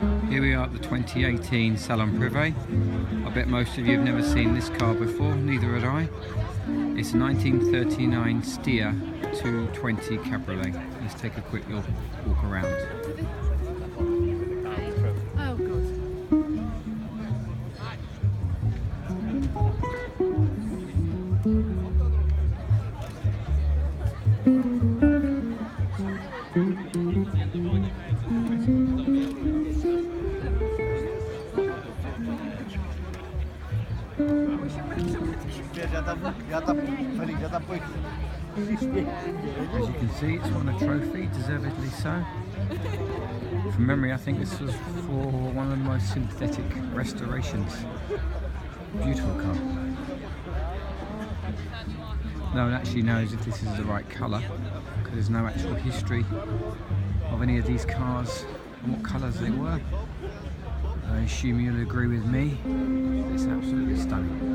Here we are at the 2018 Salon Privé. I bet most of you have never seen this car before, neither had I. It's a 1939 Steyr-Daimler-Puch Cabriolet. Let's take a quick walk around. Oh, good. As you can see, it's won a trophy, deservedly so. From memory, I think this was for one of the most synthetic restorations. Beautiful car. No one actually knows if this is the right colour, because there's no actual history of any of these cars and what colours they were. I assume you'll agree with me, it's absolutely stunning.